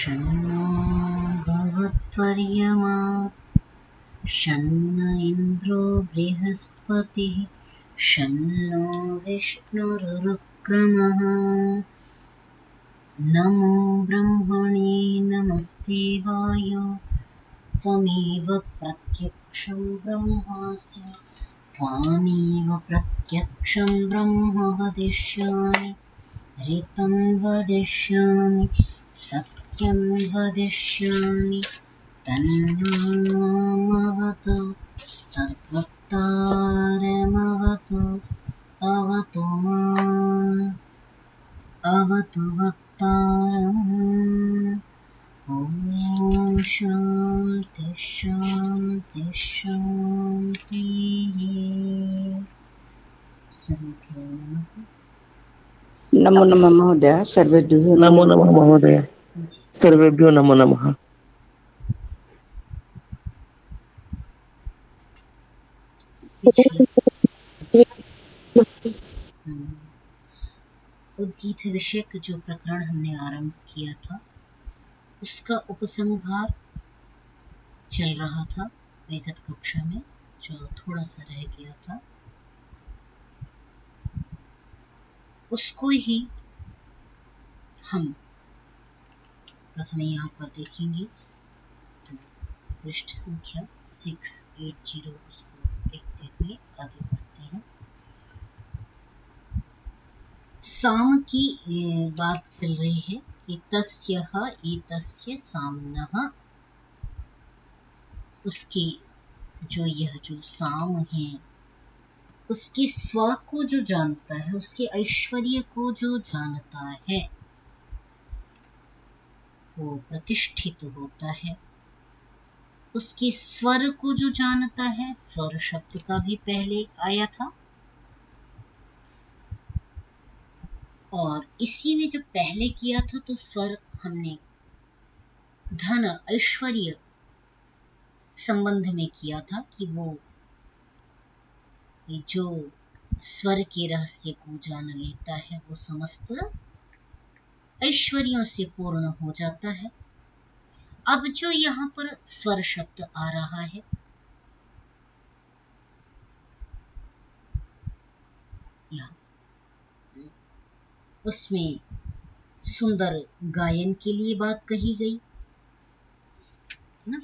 शन्नो भवत्वर्यमा शन्न इन्द्रो बृहस्पतिः शन्नो विष्णुरुक्रमः नमो ब्रह्मणे नमस्ते वायो त्वमेव प्रत्यक्षं ब्रह्मासि त्वामेव प्रत्यक्षं ब्रह्म वदिष्यामि ऋतं वदिष्यामि सत्यं वदिष्यामि तन्मामवतु तद्वक्तारमवतु अवतु माम् अवतु वक्तारम् ॐ शान्ति शान्ति शान्तिः। सर्वेभ्यो नमः। नमो नमः महोदय। सर्वेभ्यो नमो नमः महोदय। जी। सर्वेभ्यो नमो नमः। पिछले उद्गीत विषयक जो प्रकरण हमने आरंभ किया था उसका उपसंहार चल रहा था विगत कक्षा में, जो थोड़ा सा रह गया था उसको ही हम प्रथम यहाँ पर देखेंगे। तो पृष्ठ संख्या 680 उसको देखते हुए आगे बढ़ते हैं। साम की बात चल रही है कि तस्यः एतस्य साम्नः, उसके जो यह जो साम है उसके स्व को जो जानता है, उसके ऐश्वर्य को जो जानता है वो प्रतिष्ठित होता है। उसके स्वर को जो जानता है, स्वर शब्द का भी पहले आया था, और इसी में जब पहले किया था तो स्वर हमने धन ऐश्वर्य संबंध में किया था कि वो जो स्वर के रहस्य को जान लेता है वो समस्त ऐश्वर्यों से पूर्ण हो जाता है। अब जो यहाँ पर स्वर शब्द आ रहा है, यहाँ उसमें सुंदर गायन के लिए बात कही गई ना,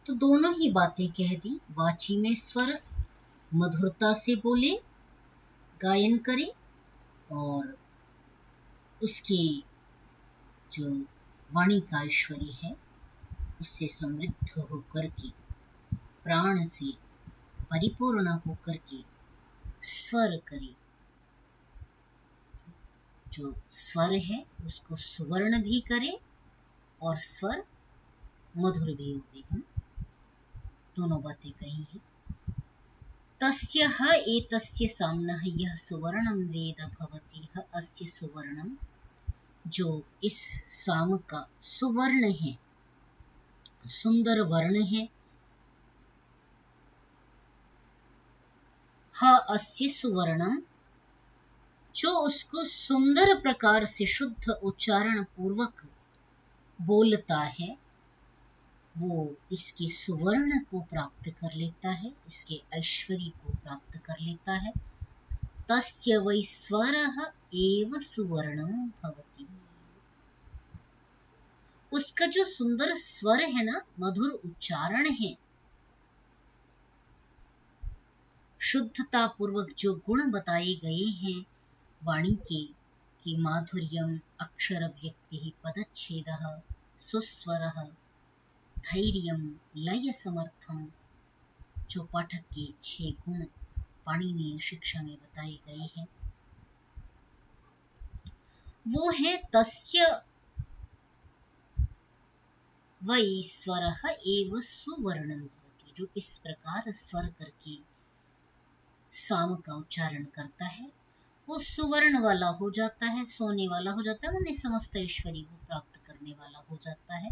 तो दोनों ही बातें कह दी। वाची में स्वर मधुरता से बोले, गायन करे, और उसकी जो वाणी का ऐश्वर्य है उससे समृद्ध होकर के, प्राण से परिपूर्ण होकर के स्वर करे। जो स्वर है उसको सुवर्ण भी करे और स्वर मधुर भी होते हैं। दोनों बातें कही हैं। तस्यः एतस्य साम्नः यः सुवर्णं वेद भवति अस्य सुवर्णम, जो इस साम का सुवर्ण है, सुंदर वर्ण है, अस्य सुवर्णम, जो उसको सुंदर प्रकार से शुद्ध उच्चारण पूर्वक बोलता है, वो इसके सुवर्ण को प्राप्त कर लेता है, इसके ऐश्वर्य को प्राप्त कर लेता है। तस्य वै स्वरः एव सुवर्णं भवति, उसका जो सुंदर स्वर है ना, मधुर उच्चारण है, शुद्धता पूर्वक जो गुण बताए गए हैं वाणी के, कि माधुर्यम अक्षर व्यक्ति पदच्छेदः सुस्वरः धैर्यम लय समर्थम, जो पाठक के 6 गुण पाणिनीय शिक्षा में बताए गए हैं, वो है तस्य वै स्वरः एव सुवर्णं भवति, जो इस प्रकार स्वर करके साम का उच्चारण करता है वो सुवर्ण वाला हो जाता है, सोने वाला हो जाता है, उन्हें समस्त ऐश्वर्य को प्राप्त करने वाला हो जाता है।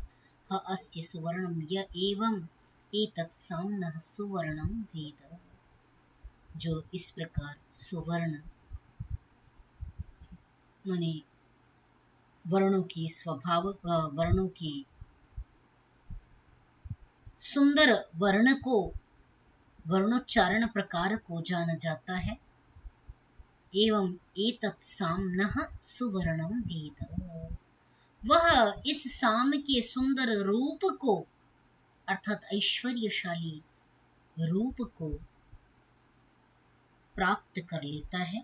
अस्य सुवर्णम य एवं एतत् साम्नः सुवर्णम वेद, जो इस प्रकार सुवर्ण माने वर्णों की स्वभाव, वर्णों की सुंदर वर्ण को, वर्णोच्चारण प्रकार को जाना जाता है। एवं एतत् साम्नः सुवर्णम वेद, वह इस साम के सुंदर रूप को अर्थात ऐश्वर्यशाली रूप को प्राप्त कर लेता है।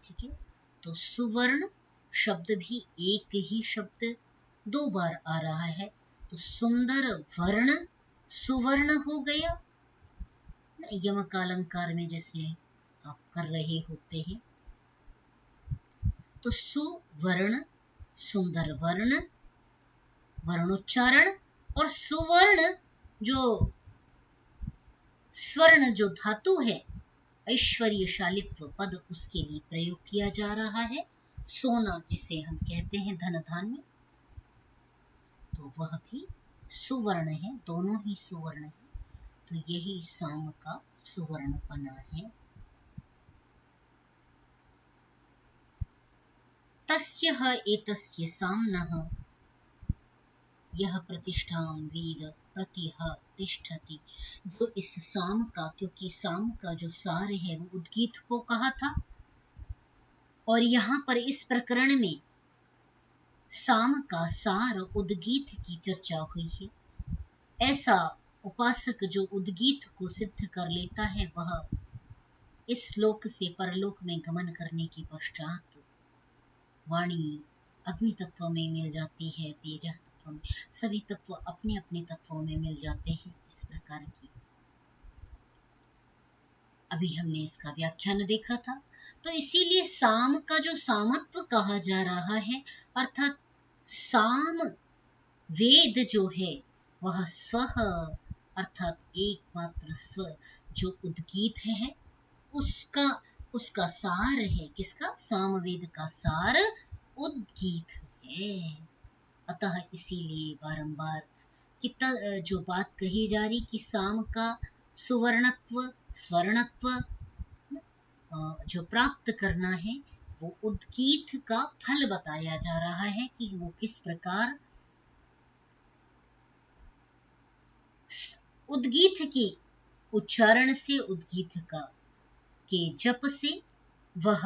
ठीक है, तो सुवर्ण शब्द भी एक ही शब्द दो बार आ रहा है, तो सुंदर वर्ण सुवर्ण हो गया। यमकालंकार में जैसे आप कर रहे होते हैं, तो सुवर्ण सुंदर वर्ण, वर्णोच्चारण, और सुवर्ण जो स्वर्ण जो धातु है, ऐश्वर्यशालित्व पद उसके लिए प्रयोग किया जा रहा है। सोना जिसे हम कहते हैं धन धान्य, तो वह भी सुवर्ण है, दोनों ही सुवर्ण है। तो यही साम का सुवर्णपना है। तस्यः एतस्य साम्नः यह प्रतिष्ठां वेद प्रतिह तिष्ठति, जो इस साम का, क्योंकि साम का जो सार है वो उद्गीत को कहा था, और यहाँ पर इस प्रकरण में साम का सार उद्गीत की चर्चा हुई है। ऐसा उपासक जो उद्गीत को सिद्ध कर लेता है, वह इस लोक से परलोक में गमन करने के पश्चात वाणी अग्नि तत्व में मिल जाती है, तेज तत्व में, सभी तत्व अपने अपने तत्वों में मिल जाते हैं। इस प्रकार की अभी हमने इसका व्याख्यान देखा था। तो इसीलिए साम का जो सामत्व कहा जा रहा है, अर्थात साम वेद जो है वह स्व अर्थात एकमात्र स्व जो उद्गीत है, उसका सार है। किसका? सामवेद का सार उद्गीत है। अतः इसीलिए बारंबार कि जो बात कही जा रही कि साम का सुवर्णत्व स्वर्णत्व जो प्राप्त करना है, वो उद्गीत का फल बताया जा रहा है कि वो किस प्रकार उद्गीत की उच्चारण से, उद्गीत का के जप से वह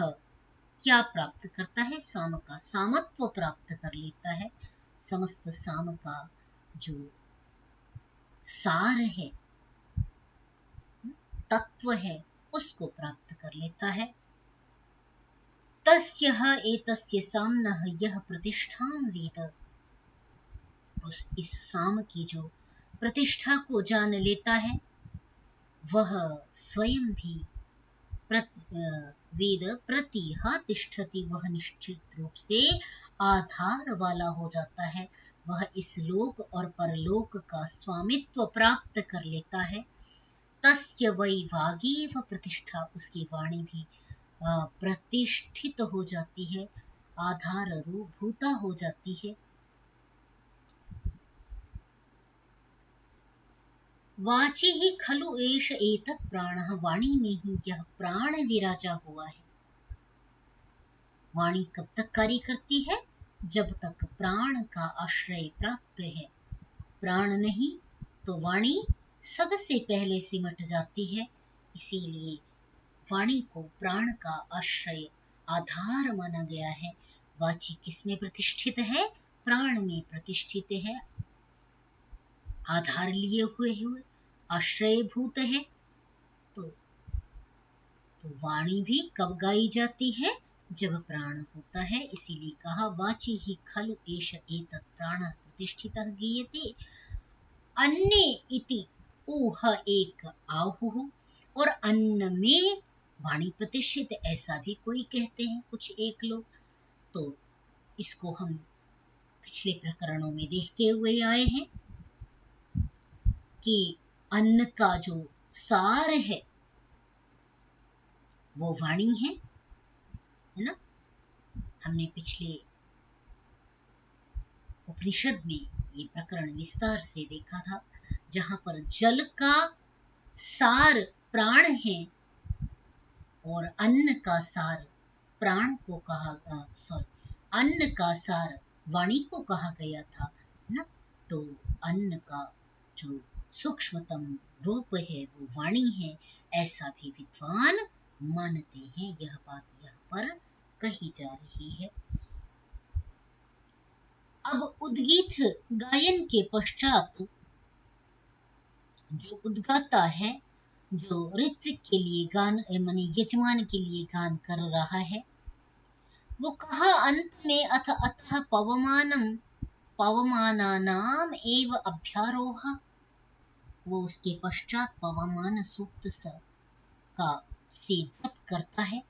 क्या प्राप्त करता है? साम का सामत्व प्राप्त कर लेता है। समस्त साम का जो सार है, तत्व है, उसको प्राप्त कर लेता है। तस्यः एतस्य साम्नः यह प्रतिष्ठां वेद, इस साम की जो प्रतिष्ठा को जान लेता है, वह स्वयं भी वेद प्रतिह तिष्ठति, वह निश्चित रूप से आधार वाला हो जाता है। वह इस लोक और परलोक का स्वामित्व प्राप्त कर लेता है। तस्य वै वागेव प्रतिष्ठा, उसकी वाणी भी प्रतिष्ठित हो जाती है, आधार रूपभूता हो जाती है। वाची ही खलु एष एतत् प्राणः, वाणी में ही यह प्राण विराजा हुआ है। वाणी कब तक कार्य करती है? जब तक प्राण का आश्रय प्राप्त है। प्राण नहीं तो वाणी सबसे पहले सिमट जाती है। इसीलिए वाणी को प्राण का आश्रय आधार माना गया है। वाची किसमें प्रतिष्ठित है? प्राण में प्रतिष्ठित है, आधार लिए हुए आश्रयभूत है। तो वाणी भी कब गाई जाती है? जब प्राण होता है। इसीलिए कहा वाची ही खलु एष एतत् प्राणः प्रतिष्ठितः गीयते। अन्ने इति ऊह एक आहुः, और अन्न में वाणी प्रतिष्ठित, ऐसा भी कोई कहते हैं कुछ एक लोग। तो इसको हम पिछले प्रकरणों में देखते हुए आए हैं कि अन्न का जो सार है वो वाणी है ना। हमने पिछले उपनिषद में ये प्रकरण विस्तार से देखा था, जहां पर जल का सार प्राण है और अन्न का सार प्राण को कहा, अन्न का सार वाणी को कहा गया था ना। तो अन्न का जो सूक्ष्मतम रूप है वो वाणी है, ऐसा भी विद्वान मानते हैं। यह बात यहाँ पर कही जा रही है। अब उद्गीत गायन के पश्चात जो उद्गाता है, जो ऋत्विक के लिए गान माने यजमान के लिए गान कर रहा है, वो कहा अंत में अतः पवमानानाम एव अभ्यारोह। वो उसके पश्चात पवमान सूक्त का से जप करता है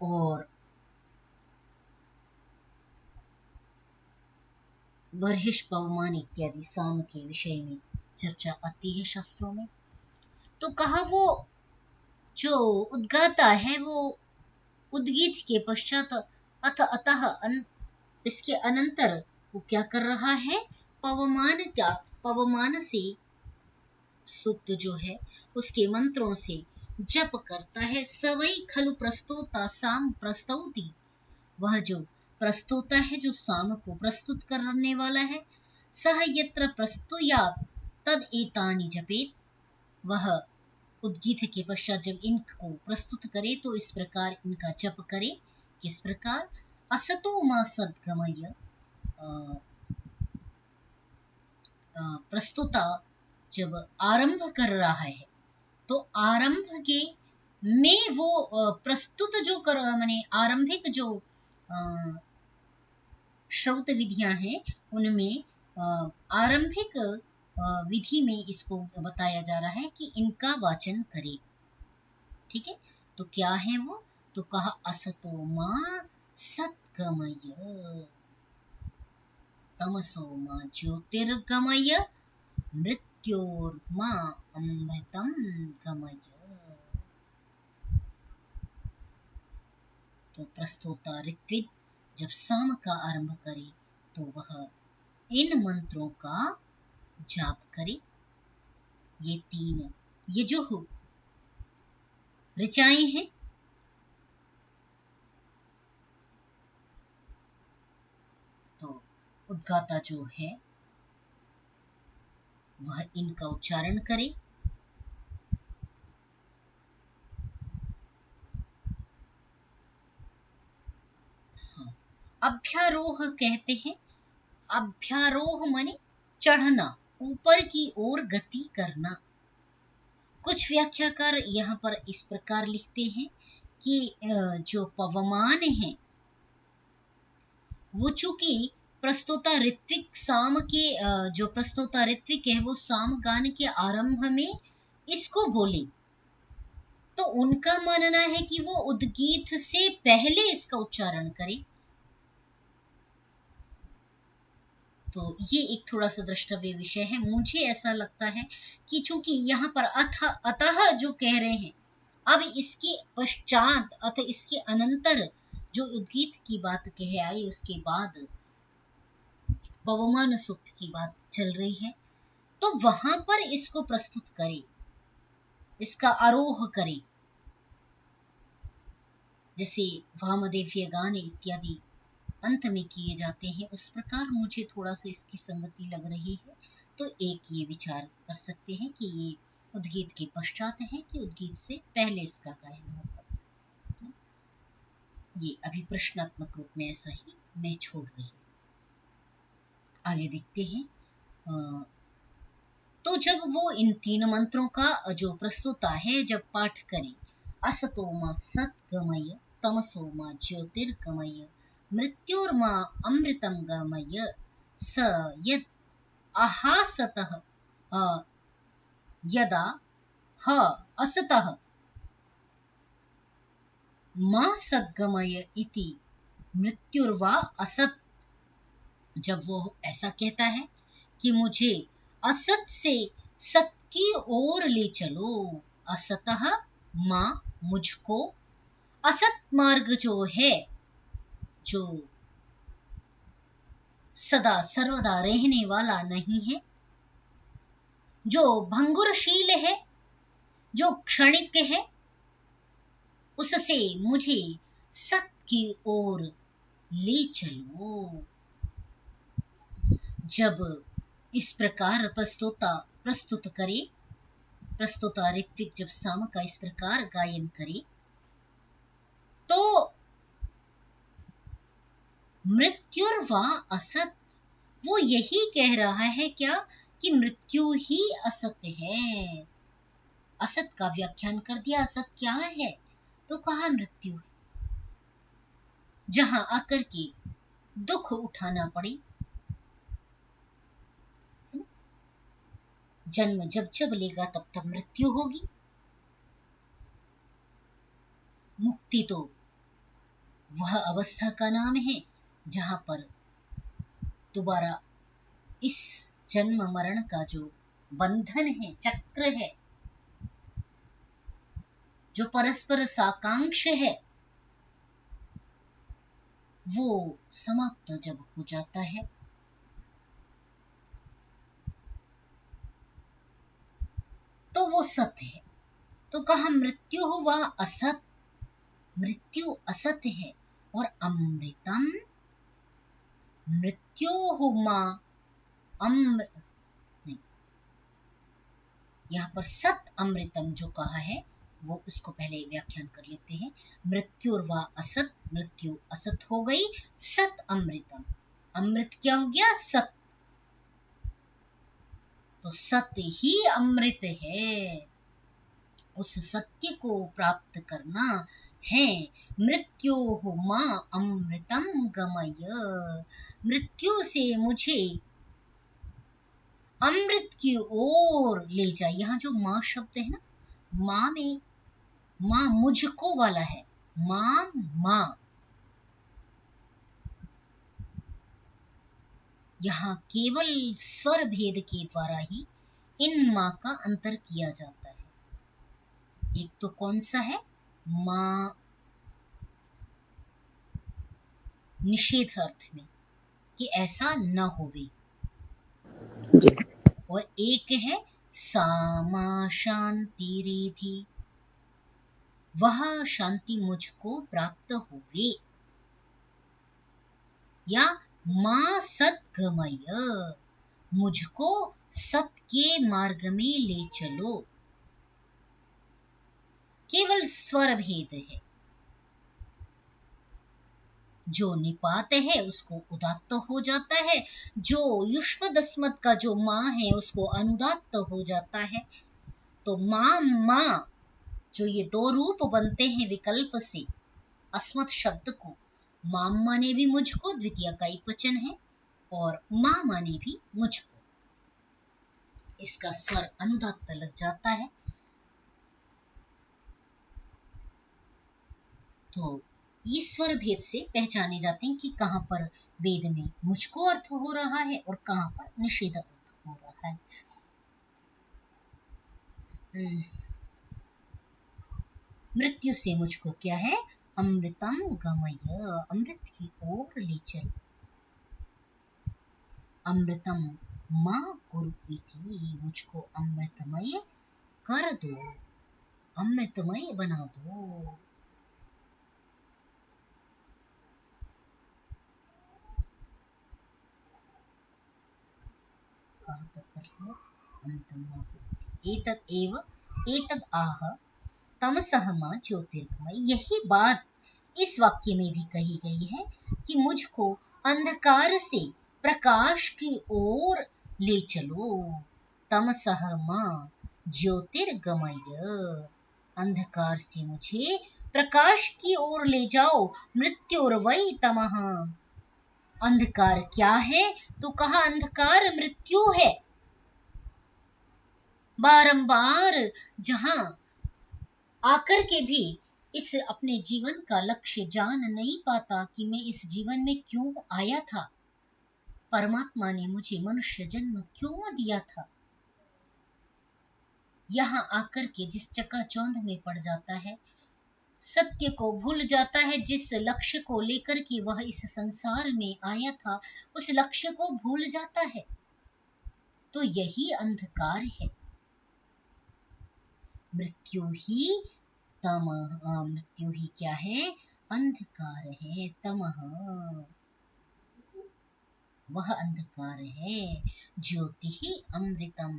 और बर्हिष पवमान इत्यादि साम के विषय में चर्चा आती है शास्त्रों में। तो कहा वो जो उद्गाता है वो उद्गीत के पश्चात अतः इसके अनंतर वो क्या कर रहा है, पवमान से सूक्त जो है उसके मंत्रों से जप करता है। सवै खलु प्रस्तोता साम प्रस्तौति, वह जो प्रस्तोता है जो साम को प्रस्तुत करने वाला है, सह यत्र प्रस्तुयात् तद एतानि जपेत, वह उद्गीत के पश्चात जब इनको प्रस्तुत करे तो इस प्रकार इनका जप करे। किस प्रकार, असतो मा सद्गमय, प्रस्तुता जब आरंभ कर रहा है तो आरंभ के में वो प्रस्तुत जो कर माने आरंभिक जो श्रौत विधियां हैं उनमें आरंभिक विधि में इसको बताया जा रहा है कि इनका वाचन करे। ठीक है, तो क्या है वो, तो कहा असतो मा सत्गमय, तमसो मा ज्योतिर्गमय, मृत्योर्मा अमृतम गमय। तो प्रस्तोता ऋत्विक जब साम का आरंभ करे तो वह इन मंत्रों का जाप करे। ये तीन ये जो ऋचाएं हैं तो उद्गाता जो है वह इनका उच्चारण करे। हाँ, अभ्यारोह कहते हैं। अभ्यारोह माने चढ़ना, ऊपर की ओर गति करना। कुछ व्याख्याकार यहाँ पर इस प्रकार लिखते हैं कि जो पवमान है वो चूंकि प्रस्तोता ऋत्विक साम के जो प्रस्तोता ऋत्विक है वो साम गान के आरंभ में इसको बोले, तो उनका मानना है कि वो उद्गीत से पहले इसका उच्चारण करे। तो ये एक थोड़ा सा द्रष्टव्य विषय है। मुझे ऐसा लगता है कि चूंकि यहाँ पर अतः जो कह रहे हैं, अब इसके पश्चात अतः इसके अनंतर जो उद्गीत की बात कहे आई उसके बाद पवमान सूक्त की बात चल रही है, तो वहां पर इसको प्रस्तुत करे, इसका आरोह करे, जैसे वामदेवीय गान इत्यादि अंत में किए जाते हैं, उस प्रकार मुझे थोड़ा सा इसकी संगति लग रही है। तो एक ये विचार कर सकते हैं कि ये उद्गीत के पश्चात है कि उद्गीत से पहले इसका गायन होगा। ये अभी प्रश्नात्मक रूप में ऐसा ही मैं छोड़ रही हूँ। आगे देखते हैं। तो जब वो इन तीन मंत्रों का जो प्रस्तुता है जब पाठ करे, असतो मा सत्गमय, तमसो मा ज्योतिर्गमय, मृत्योर्मा अमृतं गमय, स यद अहासतः यदा ह असतः मा सद्गमय इति मृत्युर्वा असत, जब वो ऐसा कहता है कि मुझे असत से सत की ओर ले चलो, असतः मां मुझको, असत मार्ग जो है जो सदा सर्वदा रहने वाला नहीं है, जो भंगुरशील है, जो क्षणिक है, उससे मुझे सत की ओर ले चलो। जब इस प्रकार प्रस्तुता ऋत्विक जब साम का इस प्रकार गायन करे तो मृत्युर्वा असत, वो यही कह रहा है क्या कि मृत्यु ही असत्य है। असत का व्याख्यान कर दिया। असत क्या है तो कहा मृत्यु, जहां आकर के दुख उठाना पड़े। जन्म जब जब लेगा तब तब मृत्यु होगी। मुक्ति तो वह अवस्था का नाम है जहां पर दोबारा इस जन्म मरण का जो बंधन है, चक्र है, जो परस्पर साकांक्ष है, वो समाप्त जब हो जाता है तो वो सत्य है। तो कहा मृत्यु हुआ असत, मृत्यु असत्य है। और अमृतम, मृत्यु हुमा अमृत, नहीं, यहाँ पर सत अमृतम जो कहा है वो उसको पहले व्याख्यान कर लेते हैं। मृत्युर्वा असत, मृत्यु असत हो गई। सत अमृतम, अमृत क्या हो गया? सत। तो सत्य ही अमृत है, उस सत्य को प्राप्त करना है। मृत्यु मां अमृतम गमय, मृत्यु से मुझे अमृत की ओर ले जाए। यहाँ जो मां शब्द है ना, मां में मां मुझको वाला है। मां यहाँ केवल स्वर भेद के द्वारा ही इन मां का अंतर किया जाता है। एक तो कौन सा है? मां निषेध अर्थ में कि ऐसा न होवे, जी और एक है सामा शांति रिधि, वह शांति मुझको प्राप्त होवे। या मां सद्गमय, मुझको सत के मार्ग में ले चलो। केवल स्वर भेद है, जो निपात है उसको उदात्त हो जाता है, जो युष्म दस्मत का जो मां है उसको अनुदात्त हो जाता है। तो मां जो ये दो रूप बनते हैं विकल्प से अस्मत् शब्द को, मां माने भी मुझको, द्वितीय का एक वचन है, और मां माने भी मुझको, इसका स्वर अनुदात्त लग जाता है। तो ईश्वर भेद से पहचाने जाते हैं कि कहां पर वेद में मुझको अर्थ हो रहा है और कहां पर निषेध अर्थ हो रहा है। मृत्यु से मुझको क्या है? अमृतम गमय, अमृत की ओर ले चल। अमृतम मां कुरु इति, मुझको अमृतमय कर दो, अमृतमय बना दो। कहां तक कर लो? अमृतम मां कुरु एतद एव एतद आह तमसः मां ज्योतिर्गमय। यही बात इस वाक्य में भी कही गई है कि मुझको अंधकार से प्रकाश की ओर ले चलो। तमसः मां ज्योतिर्गमय, अंधकार से मुझे प्रकाश की ओर ले जाओ। मृत्युर्वै तमः, अंधकार क्या है तो कहा अंधकार मृत्यु है। बारंबार जहां आकर के भी इस अपने जीवन का लक्ष्य जान नहीं पाता कि मैं इस जीवन में क्यों आया था, परमात्मा ने मुझे मनुष्य जन्म क्यों दिया था, यहाँ आकर के जिस चकाचौंध में पड़ जाता है, सत्य को भूल जाता है, जिस लक्ष्य को लेकर के वह इस संसार में आया था उस लक्ष्य को भूल जाता है, तो यही अंधकार है। मृत्यु ही मृत्यु ही क्या है? अंधकार है। तमः, वह अंधकार है। ज्योति ही अमृतम,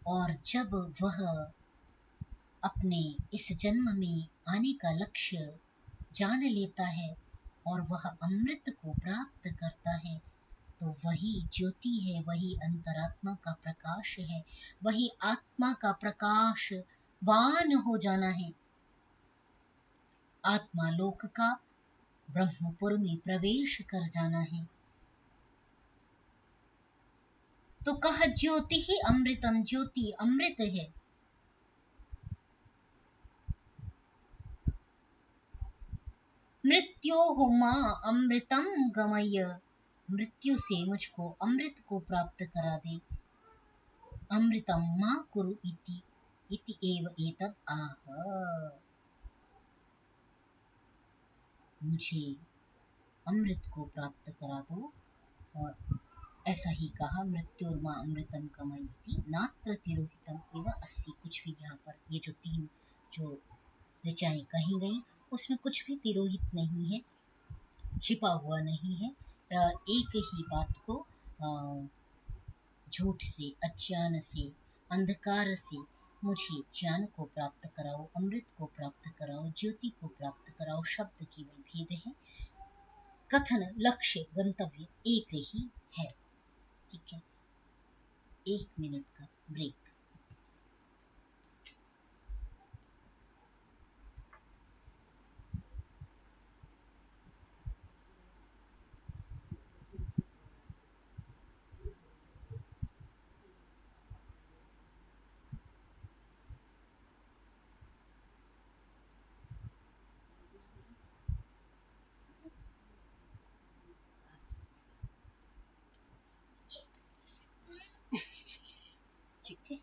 और जब वह अपने इस जन्म में आने का लक्ष्य जान लेता है और वह अमृत को प्राप्त करता है, तो वही ज्योति है, वही अंतरात्मा का प्रकाश है, वही आत्मा का प्रकाश वान हो जाना है। आत्मा लोक का ब्रह्मपुर में प्रवेश कर जाना है। तो कहा ज्योति ही अमृतम, ज्योति अमृत है। मृत्योः मां अमृतम गमय, मृत्यु से मुझको अमृत को प्राप्त करा दे। अमृतम मां कुरु इति एव एतद् आह, मुझे अमृत को प्राप्त करा दो। और ऐसा ही कहा, मृत्युर्मा अमृतम गमयति नात्र तिरोहितम एव अस्ति। कुछ भी यहाँ पर ये जो तीन जो ऋचाएं कही गई, उसमें कुछ भी तिरोहित नहीं है, छिपा हुआ नहीं है। एक ही बात को झूठ से, अज्ञान से, अंधकार से मुझे ज्ञान को प्राप्त कराओ, अमृत को प्राप्त कराओ, ज्योति को प्राप्त कराओ। शब्द केवल भेद है, कथन लक्ष्य गंतव्य एक ही है। ठीक है, 1 मिनट का ब्रेक। ठीक है,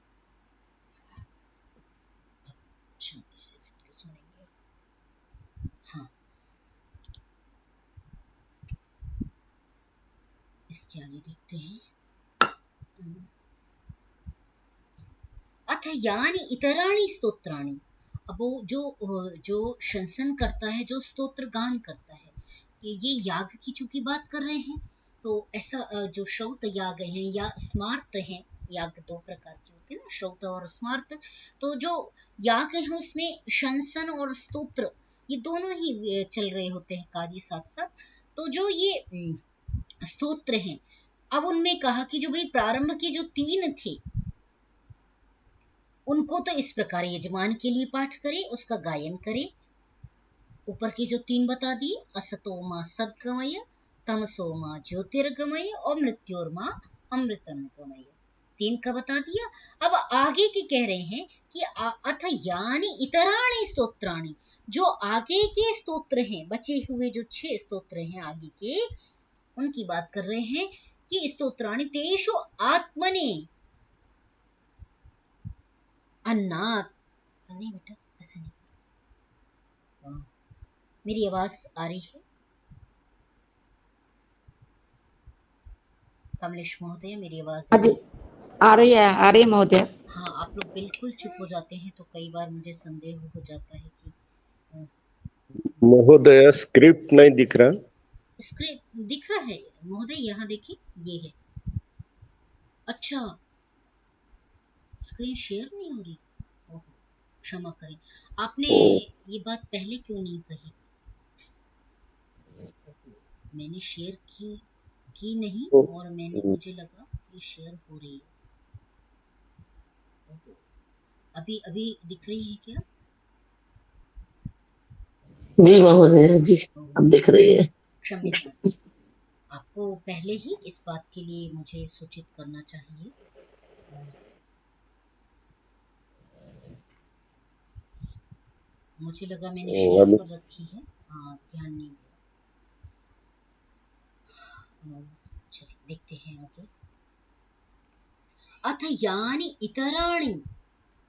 शांति से बैठ के सुनेंगे। हाँ, इसके आगे देखते हैं। अथ यानि इतराणि स्तोत्राणि, अब वो जो शंसन करता है, जो स्तोत्र गान करता है, ये याग की चूंकि बात कर रहे हैं, तो ऐसा जो श्रौत याग है या स्मार्त है, याग दो प्रकार के होते हैं ना, श्रौत और स्मार्त। तो जो याग है उसमें शंसन और स्तोत्र ये दोनों ही चल रहे होते हैं कार्य साथ साथ। तो जो ये स्तोत्र हैं, अब उनमें कहा कि जो भाई प्रारंभ के जो 3 थे, उनको तो इस प्रकार यजमान के लिए पाठ करे, उसका गायन करे। ऊपर की जो 3 बता दिए, असतो मां सद्गमय, तमसो मां ज्योतिर्गमय और मृत्योर्मा अमृतम गमय, 3 का बता दिया। अब आगे की कह रहे हैं कि अथ यानि इतराणि स्तोत्राणि, जो आगे के स्तोत्र हैं, बचे हुए जो 6 स्तोत्र हैं आगे के, उनकी बात कर रहे हैं कि स्तोत्राणि तेषु आत्मने अन्नात्, नहीं बेटा ऐसे नहीं, मेरी आवाज आ रही है? कमलेश महोदय, मेरी आवाज हाँ जी, आ रही है महोदय। हाँ, आप लोग बिल्कुल चुप हो जाते हैं, तो कई बार मुझे संदेह हो जाता है कि महोदय स्क्रिप्ट नहीं दिख रहा। स्क्रिप्ट दिख रहा है महोदय, यहाँ देखिए, ये है। अच्छा, स्क्रीन शेयर नहीं हो रही? ओहो, क्षमा करें, आपने ये बात पहले क्यों नहीं कही? मैंने शेयर की नहीं, और मुझे लगा कि शेयर हो रही है। अभी अभी दिख रही है क्या? जी महोदय जी, अब दिख रही है। क्षम्यता, आपको पहले ही इस बात के लिए मुझे सूचित करना चाहिए। मुझे लगा मैंने शेयर कर रखी है, हाँ ध्यान नहीं दिया। चलिए देखते हैं आगे। अथ यानि इतराणि,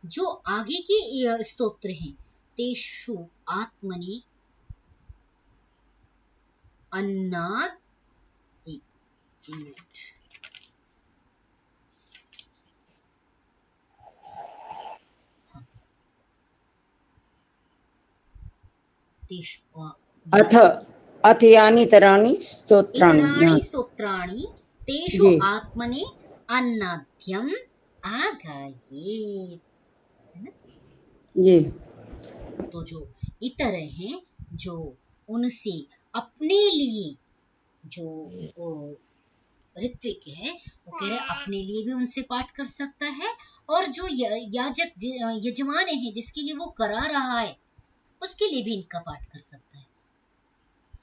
जो आगे के स्तोत्र हैं, तेषु आत्मनि अन्नात्, एक मिनट, तेषु अथ अथ यानि इतराणि स्तोत्राणि इतराणि स्तोत्राणि तेषु जी आत्मने अन्नाद्यम आगायेत्, है ना? जी तो जो इतर हैं, जो उनसे अपने लिए, जो ऋत्विक है वो कह रहे अपने लिए भी उनसे पाठ कर सकता है, और जो याजक यजमान है जिसके लिए वो करा रहा है उसके लिए भी इनका पाठ कर सकता है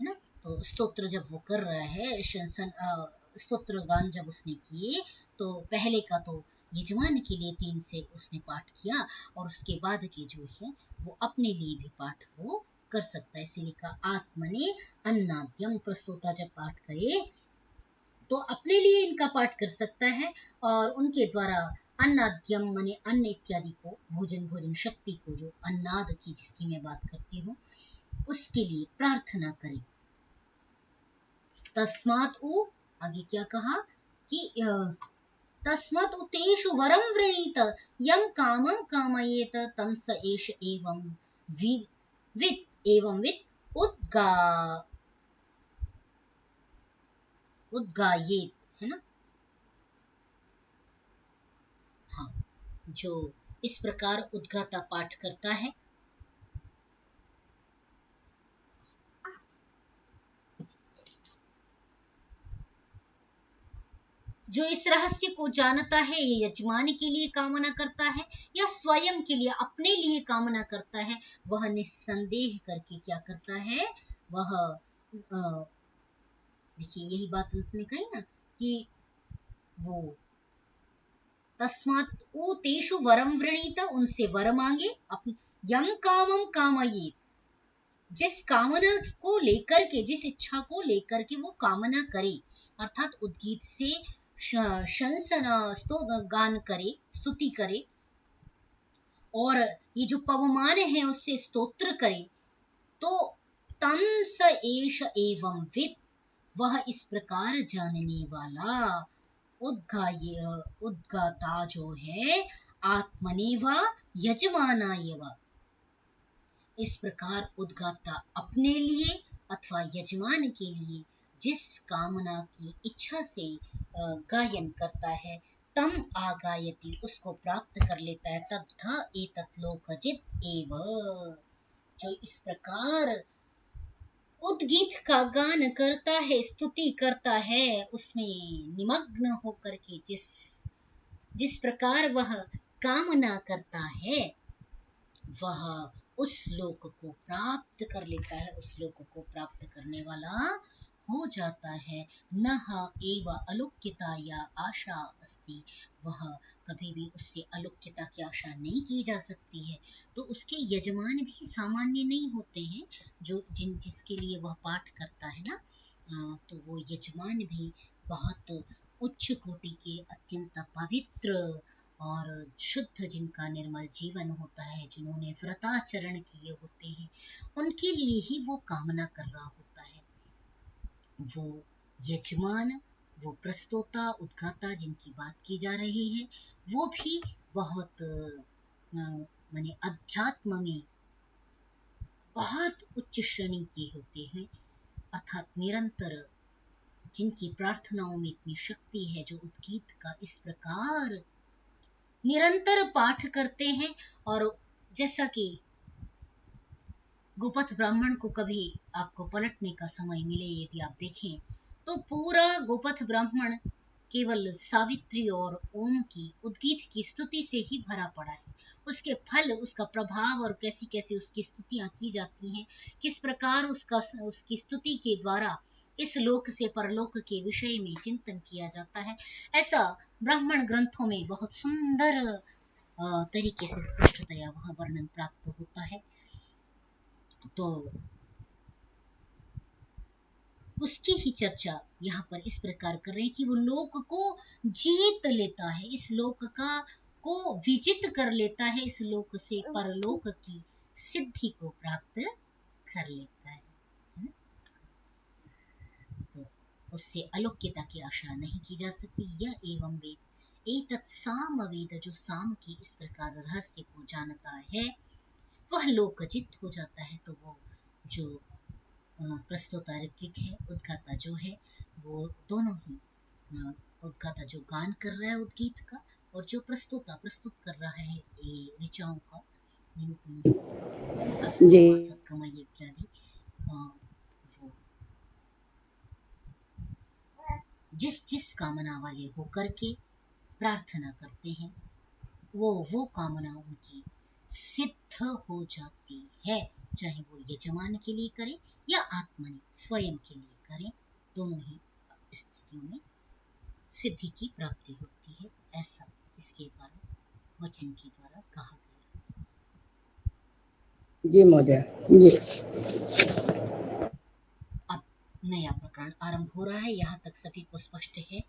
ना? तो स्तोत्र जब वो कर रहा है, स्तोत्र गान जब उसने किए, तो पहले का तो यजमान के लिए 3 से उसने पाठ किया, और उसके बाद के जो है वो अपने लिए भी पाठ वो कर सकता है। इसीलिए का आत्मने अन्नाद्यम, प्रस्तोता जब पाठ करे तो अपने लिए इनका पाठ कर सकता है, और उनके द्वारा अन्नाद्यम माने अन्न इत्यादि को, भोजन शक्ति को, जो अन्नाद की जिसकी मैं बात करती हूँ, उसके लिए प्रार्थना करें। तस्मात् उ, आगे क्या कहा कि तस्मात् उतेषु वरम वृणीत यम कामम कामयेत तम स एष एवं वित् उद्गा उद्गायेत, है ना? हाँ, जो इस प्रकार उद्गाता पाठ करता है, जो इस रहस्य को जानता है, ये यजमान के लिए कामना करता है या स्वयं के लिए, अपने लिए कामना करता है, वह निस्संदेह करके क्या करता है, वह देखिए यही बात अंत में कही ना कि वो तस्मात् उ तेषु वरम वृणीत, उनसे वर मांगे, अपने यम कामम कामयेत, जिस कामना को लेकर के, जिस इच्छा को लेकर के वो कामना करे, अर्थात उद्गीत से शंसना गान करे, स्तुति करे, और ये जो पवमान है उससे स्तोत्र करे, तो तम स एष एवं वित्, वह इस प्रकार जानने वाला, उद्गाता जो है, आत्मनेव यजमानाय वा, इस प्रकार उद्गाता अपने लिए अथवा यजमान के लिए जिस कामना की इच्छा से गायन करता है, तम आगायति, उसको प्राप्त कर लेता है, तथा एतत् लोकजित एव, जो इस प्रकार उद्गीत का गान करता है, स्तुति करता है, उसमें निमग्न होकर के जिस प्रकार वह कामना करता है, वह उस लोक को प्राप्त कर लेता है, उस लोक को प्राप्त करने वाला हो जाता है। नह एव अलौकिता या आशा अस्ति, वह कभी भी उससे अलौकिता की आशा नहीं की जा सकती है। तो उसके यजमान भी सामान्य नहीं होते हैं, जो जिसके लिए वह पाठ करता है ना, तो वो यजमान भी बहुत उच्च कोटि के, अत्यंत पवित्र और शुद्ध, जिनका निर्मल जीवन होता है, जिन्होंने व्रताचरण किए होते हैं, उनके लिए ही वो कामना कर रहा होता है। वो यजमान, वो प्रस्तोता, उद्गाता जिनकी बात की जा रही है, वो भी बहुत माने अध्यात्म में बहुत उच्च श्रेणी के होते हैं, अर्थात निरंतर जिनकी प्रार्थनाओं में इतनी शक्ति है, जो उद्गीत का इस प्रकार निरंतर पाठ करते हैं। और जैसा कि गोपथ ब्राह्मण को कभी आपको पलटने का समय मिले, यदि आप देखें तो पूरा गोपथ ब्राह्मण केवल सावित्री और ओम की, उद्गीत की स्तुति से ही भरा पड़ा है। उसके फल, उसका प्रभाव, और कैसी कैसी उसकी स्तुतियां की जाती हैं, किस प्रकार उसकी स्तुति के द्वारा इस लोक से परलोक के विषय में चिंतन किया जाता है, ऐसा ब्राह्मण ग्रंथों में बहुत सुंदर तरीके से स्पष्टतया वहां वर्णन प्राप्त होता है। तो उसकी ही चर्चा यहाँ पर इस प्रकार कर रहे हैं कि वो लोक को जीत लेता है, इस लोक का को विजित कर लेता है, इस लोक से परलोक की सिद्धि को प्राप्त कर लेता है। तो उससे अलौकिकता की आशा नहीं की जा सकती। यह एवं वेद एतत् साम वेद, जो साम की इस प्रकार रहस्य को जानता है, वह लोकजित हो जाता है। तो वो जो प्रस्तोता ऋत्विक है, उद्गाता जो है, वो दोनों ही उद्गाता जो गान कर रहा है उद्गीत का, और जो प्रस्तुत कर रहा है ये ऋचाओं का, जी असत्कमय इत्यादि, वो जिस जिस कामना वाले होकर के प्रार्थना करते हैं, वो कामना उनकी सिद्ध हो जाती है, चाहे वो यजमान के लिए करे या आत्मनि स्वयं के लिए करे, दोनों ही स्थितियों में सिद्धि की प्राप्ति होती है, ऐसा इसके द्वारा वचन के द्वारा कहा गया। जी महोदय जी। अब नया प्रकरण आरंभ हो रहा है, यहाँ तक सभी को स्पष्ट है।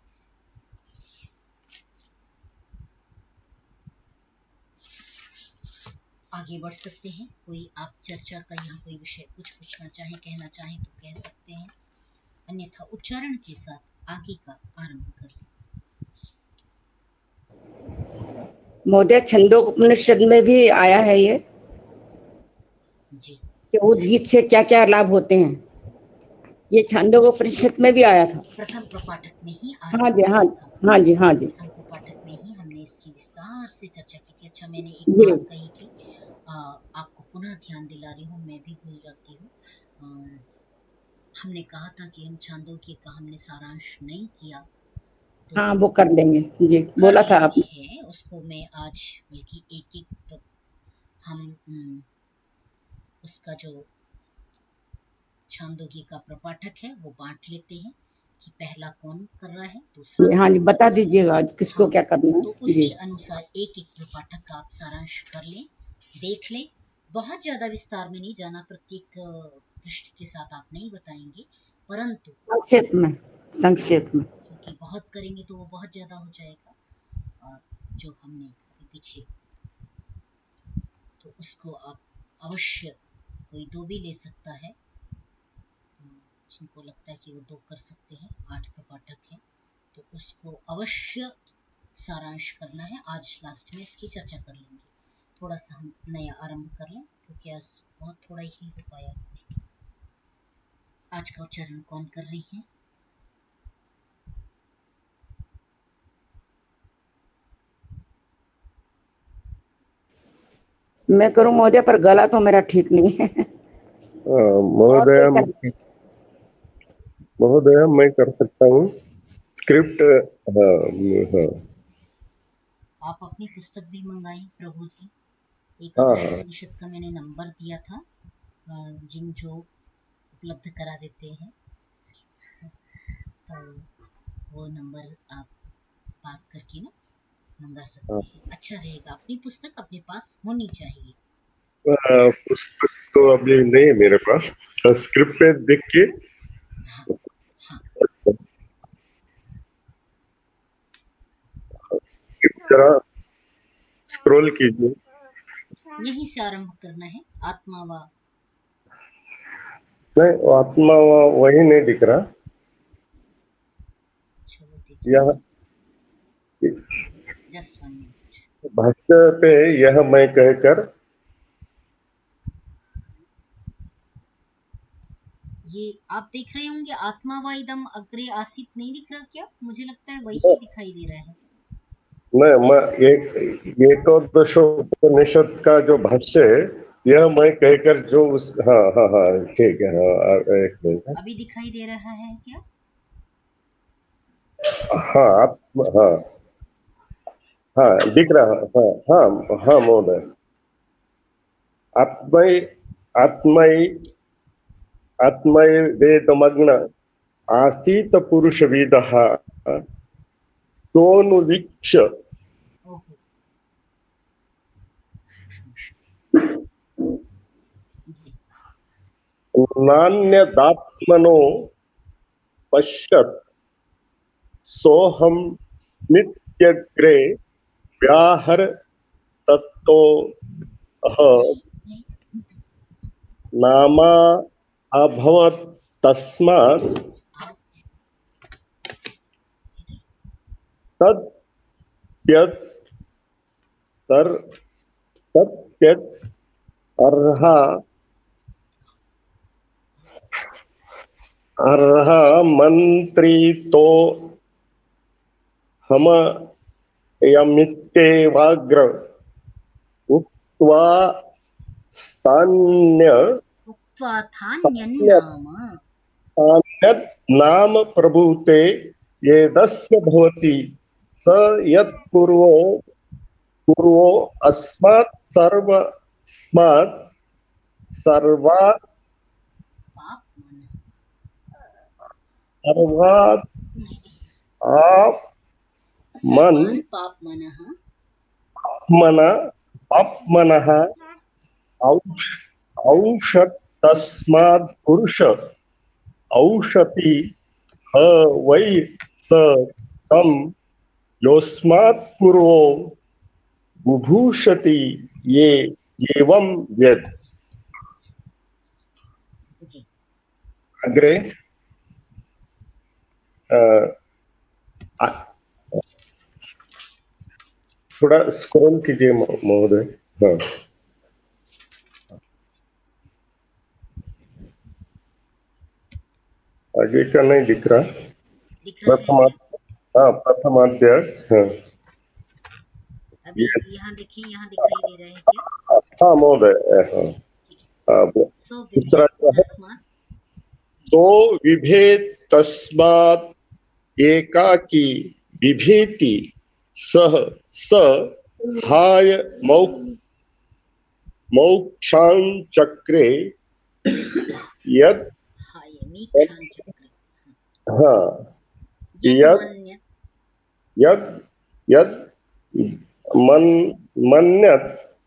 आगे बढ़ सकते हैं। कोई आप चर्चा का यहाँ कोई विषय कुछ पूछना चाहें, कहना चाहें तो कह सकते हैं, अन्यथा उच्चारण के साथ आगे का आरंभ कर लें। महोदय छंदोपनिषद में भी आया है ये जी, कि उद्गीत से क्या क्या लाभ होते हैं, ये छंदोपनिषद में भी आया था। प्रथम प्रपाठक में ही हाँ आरंभ जी किया हाँ था। हाँ जी हाँ जी प्रथम प्रपाठक में ही हमने इसकी विस्तार से चर्चा की थी। अच्छा, मैंने एक जी। बात कही थी, आपको पुनः ध्यान दिला रही हूँ, मैं भी भूल जाती हूँ। हमने कहा था कि हम छांदोग्य का हमने सारांश नहीं किया, तो हाँ वो कर लेंगे जी, कर बोला था लेते आपने। हैं उसको। मैं आज बल्कि एक एक हम उसका जो छांदोग्य का प्रपाठक है वो बांट लेते हैं कि पहला कौन कर रहा है, दूसरा हाँ कौन जी, कर बता रहा है। दीजिएगा आज किसको हाँ, क्या करना तो है जी। उसी अनुसार एक एक प्रपाठक का आप सारांश कर लें, देख लें। बहुत ज्यादा विस्तार में नहीं जाना, प्रत्येक पृष्ठ के साथ आप नहीं बताएंगे, परंतु संक्षेप में, संक्षेप में। क्योंकि बहुत करेंगे तो वो बहुत ज्यादा हो जाएगा, जो हमने अभी पीछे, तो उसको आप अवश्य, कोई दो भी ले सकता है, जिनको लगता है कि वो दो कर सकते हैं, 8 प्रपाठक हैं, तो उसको अवश्य सारांश करना है। आज लास्ट में इसकी चर्चा कर लेंगे। थोड़ा सा हम नया आरंभ कर लें, क्योंकि आज बहुत थोड़ा ही हो पाया। आज का उच्चारण कौन कर रही है? मैं करूं महोदय, पर गला तो मेरा ठीक नहीं है। और महोदय, कोई कर- महोदय मैं कर सकता हूँ स्क्रिप्ट। हाँ, हाँ, आप अपनी पुस्तक भी मंगाएं प्रभु जी। हाँ, एकादश हाँ, उपनिषद का मैंने नंबर दिया था, जिन जो उपलब्ध करा देते हैं, तो वो नंबर आप बात करके ना मंगा हाँ। सकते हैं। अच्छा रहेगा, अपनी पुस्तक अपने पास होनी चाहिए। पुस्तक तो अभी नहीं है मेरे पास, स्क्रिप्ट पे देख के हाँ हाँ, स्क्रिप्ट जरा स्क्रॉल कीजिए। यहीं से आरंभ करना है। आत्मा व नहीं, वो आत्मा वही नहीं दिख रहा। चलो देख यह लेते, जस्ट 1 मिनट। भाष्य पे यह मैं कहकर, ये आप देख रहे होंगे, आत्मा व इदम अग्रे आसित नहीं दिख रहा क्या? मुझे लगता है वही दिखाई दे रहा है। नहीं, मैं एकोदशोपनिषद का जो भाष्य है, यह मैं कहकर जो उस, हाँ हाँ हाँ, ठीक है, हाँ, एक मिनट। अभी दिखाई दे रहा है क्या? हाँ, आप, हाँ हाँ दिख रहा, हाँ हाँ हाँ महोदय। आत्मय आत्मय आत्मय वेदमग्न आसीत पुरुषविदः सोऽनुवीक्ष्य ओहो, जी, नान्यदात्मनो पश्यत् सोऽहं नित्यग्रे व्याहर तत्तो नामा अभवत् तस्मात् आप इधर, तद्यत् तद्यत् अर्हा अर्ह मंत्री तो हम यमित्येवाग्र उक्त्वा स्थान्य उक्त्वा थान्यन्नाम अन्यत् नाम प्रभूते येदस्य भवति स यत्पूर्वो पूर्वो अस्मात् सर्वात् पाप मन सर्वात् नहीं, आप मन सर्वान् पाप मनः मन अपमनः औषध तस्मात् पुरुष औषति ह वै स तम योस्मात् पूर्वो बुभूषति ये एवं वेद। जी। अग्रे थोड़ा स्क्रॉल कीजिए महोदय। हाँ, आगे का नहीं दिख रहा। दिख रहा है क्या? हाँ, प्रथमाध्याय। हाँ, अभी यहाँ देखिए, यहाँ दिखाई दे रहा है क्या? हाँ महोदय। हाँ, सो दूसरा विभेद क्या है? तस्मात् तो विभेद तस्मात् एकाकी विभेति सह स हाय मोक्षांचक्रे यद हायमीक्षां चक्रे हाँ यद यन्मन्यत् यद यद मन मन्यत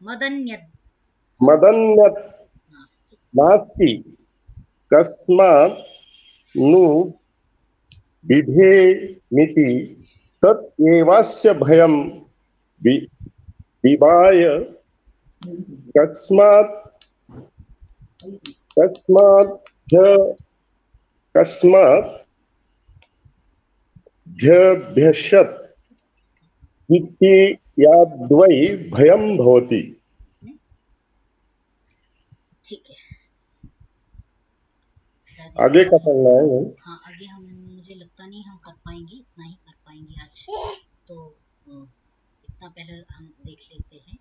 मदन्यत् मदन्यत नास्ति नास्ति कस्मात् नु विधेमिति तत् एवास्य भयं विवाय कस्मात् कस्मात् कस्मात् भ्यभ्यशत् इति याद्वै भयं भवति। ठीक है। शायद आगे इसमें का पढ़ना है। हाँ, आगे हम मुझे लगता नहीं हम कर पाएंगे, इतना ही कर पाएंगे आज। तो इतना पहले हम देख लेते हैं,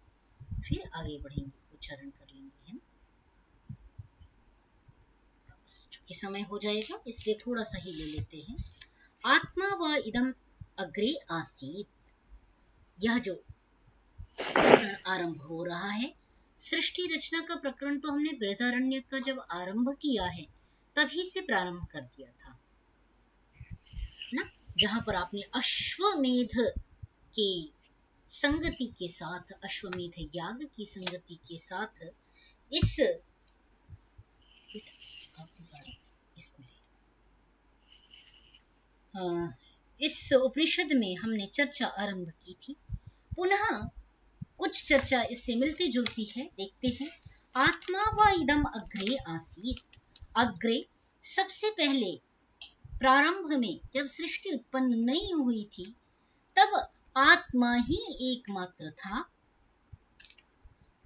फिर आगे बढ़ेंगे, उच्चारण कर लेंगे, है ना। चूंकि समय हो जाएगा इसलिए थोड़ा सा ही ले लेते हैं। आत्मा व इदम अग्रे आसीत, यह जो प्रकरण आरंभ हो रहा है, सृष्टि रचना का प्रकरण तो हमने बृहदारण्यक का जब आरंभ किया है तभी से प्रारंभ कर दिया था ना, जहां पर आपने अश्वमेध के संगति के साथ, अश्वमेध याग की संगति के साथ इस इसको इस उपनिषद में हमने चर्चा आरंभ की थी। पुनः कुछ चर्चा इससे मिलती जुलती है, देखते हैं। आत्मा व इदम अग्रे आसीत, अग्रे सबसे पहले प्रारंभ में जब सृष्टि उत्पन्न नहीं हुई थी तब आत्मा ही एकमात्र था,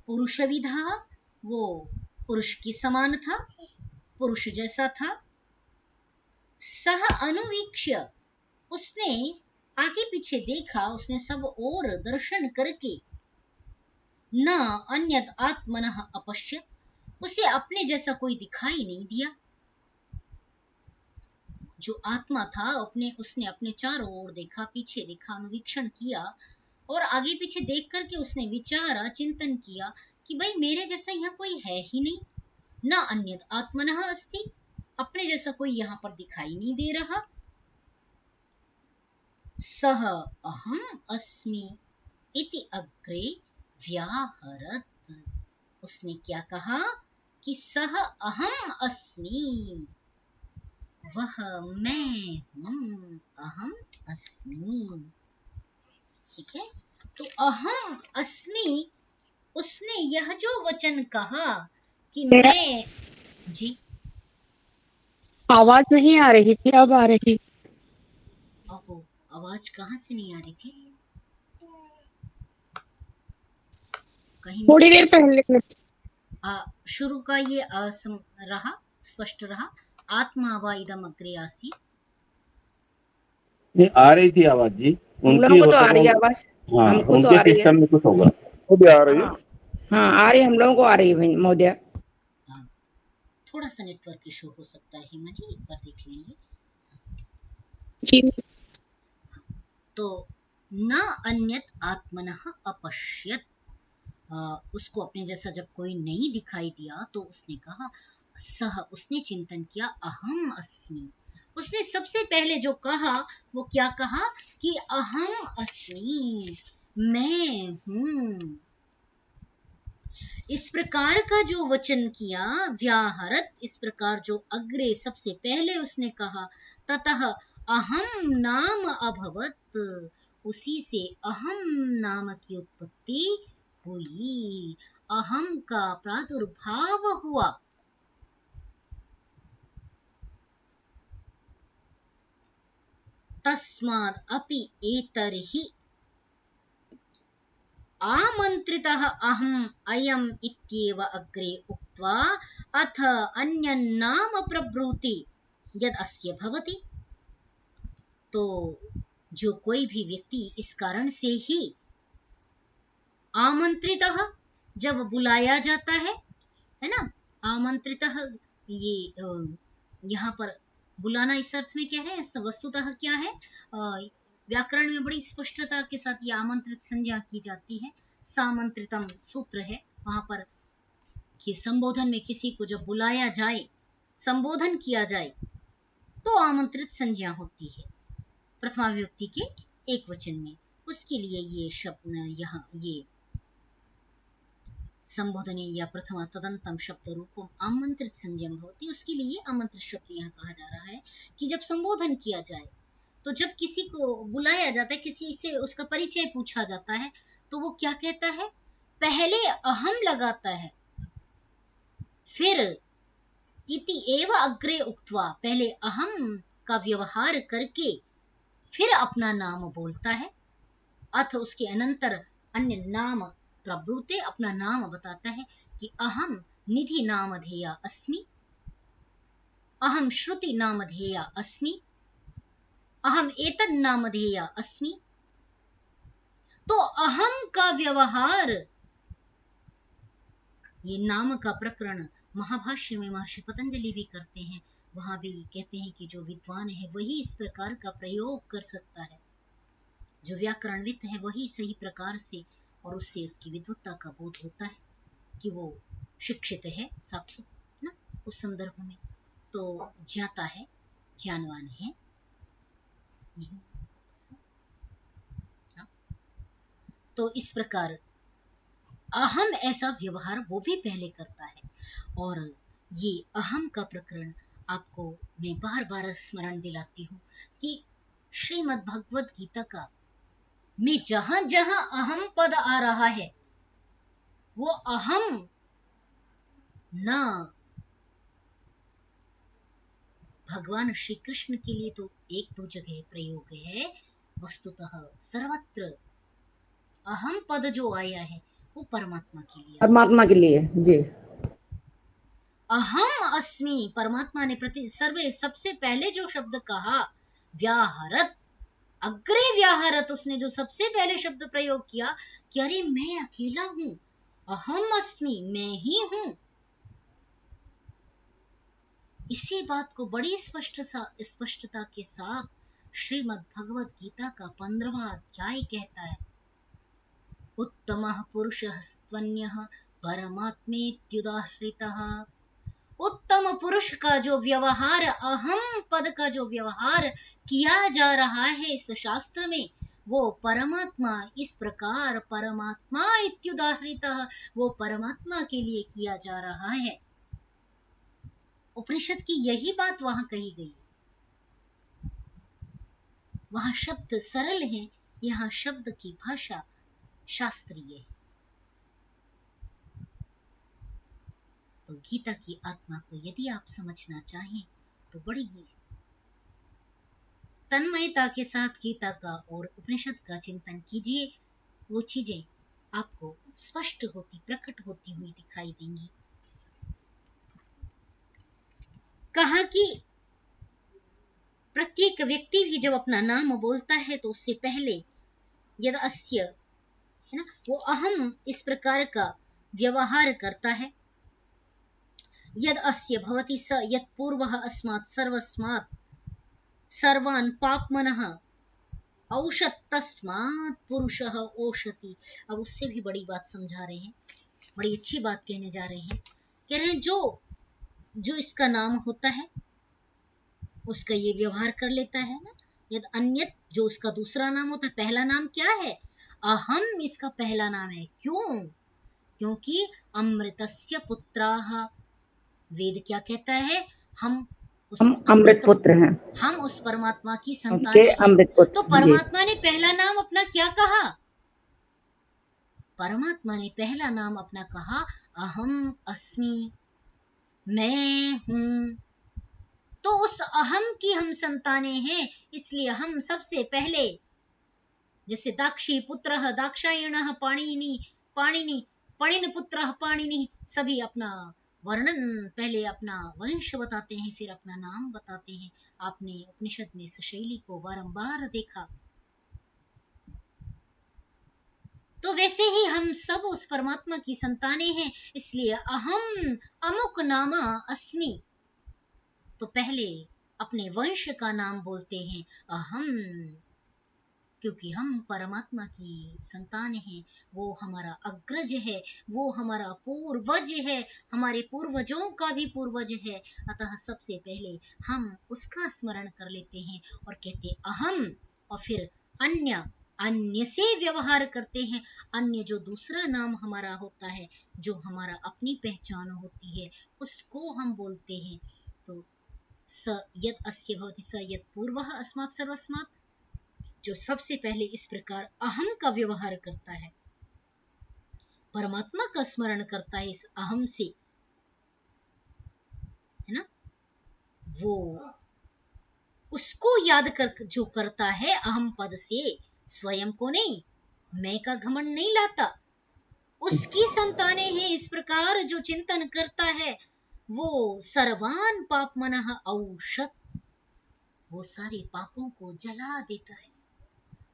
पुरुष विधा, वो पुरुष के समान था, पुरुष जैसा था। सह अनुवीक्ष्य, उसने आगे पीछे देखा, उसने सब ओर दर्शन करके, न अन्यत आत्मनः अपश्यत, उसे अपने जैसा कोई दिखाई नहीं दिया। जो आत्मा था उसने अपने चारों ओर देखा, पीछे देखा, अनुवीक्षण किया और आगे पीछे देख करके उसने विचारा, चिंतन किया कि भाई मेरे जैसा यहाँ कोई है ही नहीं, न अन्यत आत्मनः अस्ति, अपने जैसा कोई यहाँ पर दिखाई नहीं दे रहा। सह अहम अस्मि इति अग्रे व्याहरत, उसने क्या कहा कि सह अहम अस्मि, वह मैं हूं, अहम अस्मि। ठीक है, तो अहम अस्मि, उसने यह जो वचन कहा कि मैं, जी आवाज नहीं आ रही थी, अब आ रही। अहो, आवाज कहाँ से नहीं आ रही थी? कहीं थोड़ी देर पहले शुरू का ये रहा, स्पष्ट रहा। आत्मा वा इदम अग्रे आसीत्। नहीं आ रही थी आवाज जी हम उनकी, लोगों को हो तो आ सका रही है आवाज, हाँ हमको तो उनके आ रही है। सिस्टम में कुछ होगा। वो भी आ रही है। हाँ हाँ आ रही है, हम लोगों को आ रही है महोदय। हाँ, थोड़ा सा नेटवर्क इशू हो सकता है हिमा जी, एक बार देख लेंगे। जी तो न अन्यत आत्मनः अपश्यत, उसको अपने जैसा जब कोई नहीं दिखाई दिया तो उसने कहा, उसने चिंतन किया अहम अस्मि। उसने सबसे पहले जो कहा वो क्या कहा कि अहम अस्मि, मैं हूं। इस प्रकार का जो वचन किया व्याहरत, इस प्रकार जो अग्रे सबसे पहले उसने कहा, ततः अहम नाम अभवत, उसी से अहम नाम की उत्पत्ति हुई, अहम का प्रादुर्भाव हुआ। तस्माद् अपि एतर्हि आमन्त्रितः अहम् अयम् इत्येव अग्रे उक्त्वा अथ अन्यन्नाम प्रब्रूति यद् अस्य भवति। तो जो कोई भी व्यक्ति इस कारण से ही आमंत्रितः, जब बुलाया जाता है ना, आमंत्रितः, ये यहाँ पर बुलाना इस अर्थ में कह रहे हैं, वस्तुतः क्या है, व्याकरण में बड़ी स्पष्टता के साथ ये आमंत्रित संज्ञा की जाती है। सामंत्रितम सूत्र है वहां पर कि संबोधन में किसी को जब बुलाया जाए, संबोधन किया जाए, तो आमंत्रित संज्ञा होती है प्रथमा विभक्ति के एक वचन में। उसके लिए ये शब्द यहाँ, ये संबोधने या प्रथमा तदंतम शब्द रूपम आमंत्रित संज्ञम होती, उसके लिए आमंत्रित शब्द यहाँ कहा जा रहा है कि जब संबोधन किया जाए, तो जब किसी को बुलाया जाता है, किसी से उसका परिचय पूछा जाता है, तो वो क्या कहता है, पहले अहम लगाता है, फिर इति एव अग्रे उक्त्वा, पहले अहम का व्यवहार करके फिर अपना नाम बोलता है, अथ उसके अनंतर अन्य नाम प्रब्रूते, अपना नाम बताता है कि अहम निधि नामधेया अस्मि, अहम श्रुति नामधेया अस्मि, अहम एतद नामधेया अस्मि। तो अहम का व्यवहार, ये नाम का प्रकरण महाभाष्य में महर्षि पतंजलि भी करते हैं, वहां भी कहते हैं कि जो विद्वान है वही इस प्रकार का प्रयोग कर सकता है, जो व्याकरणविद है वही सही प्रकार से, और उससे उसकी विद्वत्ता का बोध होता है कि वो शिक्षित है, साक्षात ना उस संदर्भ में, तो ज्ञाता है, ज्ञानवान है। तो इस प्रकार अहम ऐसा व्यवहार वो भी पहले करता है। और ये अहम का प्रकरण आपको मैं बार बार स्मरण दिलाती हूँ कि श्रीमद् भगवत गीता का में जहां जहां अहम पद आ रहा है, वो अहम न भगवान श्री कृष्ण के लिए तो एक दो जगह प्रयोग है, वस्तुतः सर्वत्र अहम पद जो आया है वो परमात्मा के लिए, परमात्मा के लिए जी। अहम अस्मि, परमात्मा ने सबसे पहले जो शब्द कहा व्याहरत, अग्रे व्याहरत, उसने जो सबसे पहले शब्द प्रयोग किया कि अरे मैं अकेला हूं, अहम अस्मि, मैं ही हूं। इसी बात को बड़ी स्पष्टता के साथ श्रीमद् भगवत गीता का 15वां अध्याय कहता है, उत्तमः पुरुषः स्त्वन्यः परमात्मेत्युदाहृतः। उत्तम पुरुष का जो व्यवहार, अहम पद का जो व्यवहार किया जा रहा है इस शास्त्र में, वो परमात्मा, इस प्रकार परमात्मा इत्युदाहृतः, वो परमात्मा के लिए किया जा रहा है। उपनिषद की यही बात वहां कही गई। वहां शब्द सरल है, यहाँ शब्द की भाषा शास्त्रीय है। तो गीता की आत्मा को यदि आप समझना चाहें तो बड़ी ही तन्मयता के साथ गीता का और उपनिषद का चिंतन कीजिए, वो चीजें आपको स्पष्ट होती, प्रकट होती हुई दिखाई देंगी। कहा कि प्रत्येक व्यक्ति भी जब अपना नाम बोलता है तो उससे पहले यद अस्य, है ना, वो अहम इस प्रकार का व्यवहार करता है। यद अस्य भवति स यत् पूर्वः अस्मात् सर्वस्मात् सर्वान् पाप्मनः औषत तस्मात् पुरुषः ओषति। अब उससे भी बड़ी बात समझा रहे हैं, बड़ी अच्छी बात कहने जा रहे हैं। कह रहे हैं जो इसका नाम होता है उसका ये व्यवहार कर लेता है ना। यद अन्यत, जो उसका दूसरा नाम होता है, पहला नाम क्या है? अहम इसका पहला नाम है। क्यों? क्योंकि अमृतस्य पुत्राः, वेद क्या कहता है? हम अमृत पुत्र हैं, हम उस परमात्मा की उसके संतानें हैं। अमृत पुत्र। तो परमात्मा ने पहला नाम अपना क्या कहा? परमात्मा ने पहला नाम अपना कहा अहम अस्मि, मैं हूं। तो उस अहम की हम संतानें हैं, इसलिए हम सबसे पहले, जैसे दाक्षी पुत्रः दाक्षायणः पाणिनि पणिन पुत्रः पाणिनि, सभी अपना वर्णन, पहले अपना वंश बताते हैं, फिर अपना नाम बताते हैं। आपने उपनिषद में इस शैली को बारंबार देखा। तो वैसे ही हम सब उस परमात्मा की संतानें हैं, इसलिए अहम अमुक नामा अस्मि, तो पहले अपने वंश का नाम बोलते हैं अहम, क्योंकि हम परमात्मा की संतान हैं। वो हमारा अग्रज है, वो हमारा पूर्वज है, हमारे पूर्वजों का भी पूर्वज है। अतः सबसे पहले हम उसका स्मरण कर लेते हैं और कहते अहम, और फिर अन्य से व्यवहार करते हैं। अन्य जो दूसरा नाम हमारा होता है, जो हमारा अपनी पहचान होती है, उसको हम बोलते हैं। तो स यद अस्य भवति स यद पूर्वः अस्मात् सर्वस्मात्, जो सबसे पहले इस प्रकार अहम का व्यवहार करता है, परमात्मा का स्मरण करता है इस अहम से, है ना, वो उसको याद कर जो करता है अहम पद से, स्वयं को नहीं, मैं का घमंड नहीं लाता, उसकी संतानें हैं। इस प्रकार जो चिंतन करता है वो सर्वान पापमनः औषत, वो सारे पापों को जला देता है।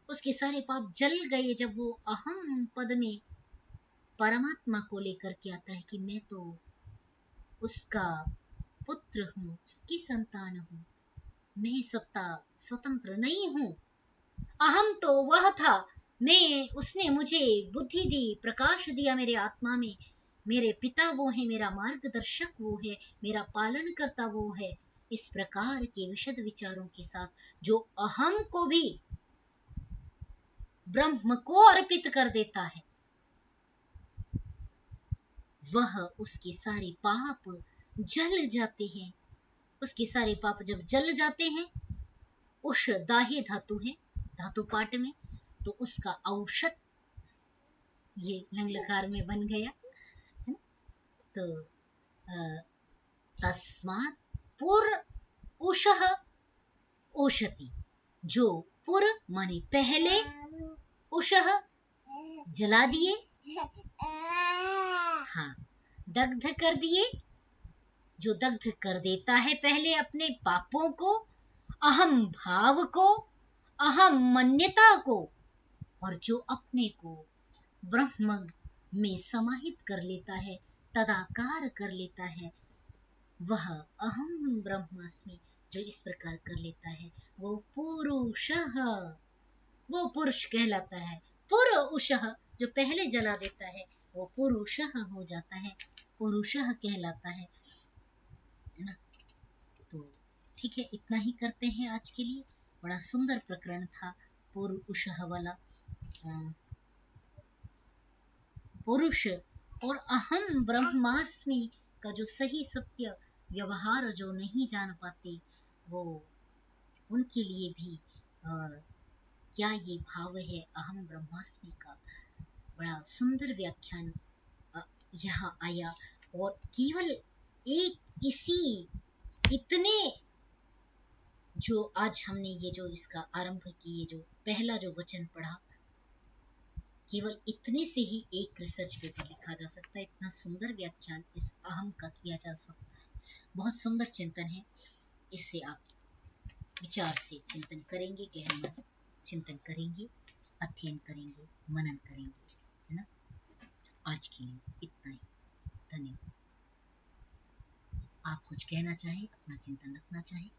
उसके सारे पाप जल गए जब वो अहम पद में परमात्मा को लेकर के आता है कि मैं तो उसका पुत्र हूं, उसकी संतान हूं, मैं सत्ता स्वतंत्र नहीं हूं। अहम तो वह था, मैं, उसने मुझे बुद्धि दी, प्रकाश दिया मेरे आत्मा में। मेरे पिता वो है, मेरा मार्गदर्शक वो है, मेरा पालन करता वो है। इस प्रकार के विशद विचारों के साथ जो अहम को भी ब्रह्म को अर्पित कर देता है, वह उसके सारे पाप जल जाते हैं। उसके सारे पाप जब जल जाते हैं, उष दाहे धातु है धातु पाठ में, तो उसका औषध ये लंगलकार में बन गया है। तो तस्मात् पुर उषः ओषति, जो पुर माने पहले, उषः जला दिए, हाँ दग्ध कर दिए, जो दग्ध कर देता है पहले अपने पापों को, अहम भाव को, अहम मान्यता को, और जो अपने को ब्रह्म में समाहित कर लेता है, तदाकार कर लेता है, वह अहम ब्रह्मास्मि जो इस प्रकार कर लेता है, वो पुरुषः, वो पुरुष कहलाता है। पुरुषः जो पहले जला देता है वो पुरुषः हो जाता है, पुरुषः कहलाता है ना। तो ठीक है, इतना ही करते हैं आज के लिए। बड़ा सुंदर प्रकरण था पुरुषः वाला। पुरुष और अहम ब्रह्मास्मि का जो सही सत्य व्यवहार जो नहीं जान पाते, वो उनके लिए भी क्या ये भाव है अहम ब्रह्मास्मि का, बड़ा सुंदर व्याख्यान यहाँ आया। और केवल एक इतने जो आज हमने ये जो इसका आरंभ की, ये जो पहला जो वचन पढ़ा, केवल इतने से ही एक रिसर्च पेपर लिखा जा सकता है। इतना सुंदर व्याख्यान इस अहम का किया जा सकता है। बहुत सुंदर चिंतन है। इससे आप विचार से चिंतन करेंगे, गहन चिंतन करेंगे, अध्ययन करेंगे, मनन करेंगे, है ना। आज के लिए इतना ही। धन्यवाद। आप कुछ कहना चाहें, अपना चिंतन रखना चाहें?